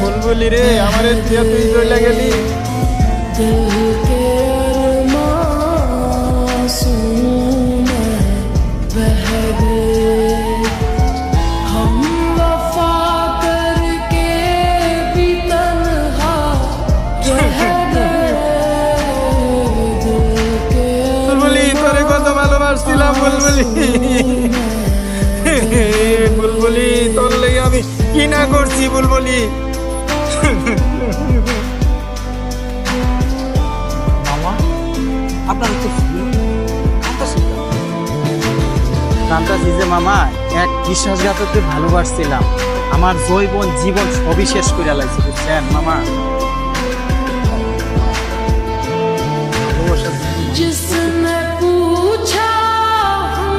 বুলবুলি রে আমারে তুই চলে গেলি। বুলবুলি তোরে কত ভালোবাসছিলাম বুলবুলি। বুলবুলি তোর লেগে আমি কি না করছি বুলবুলি। মামা আপনার জানতাছি যে মামা এক বিশ্বাসঘাতককে ভালোবাসছিলাম, আমার জৈবন জীবন সবই শেষ করে লাইছি বুঝছেন মামা।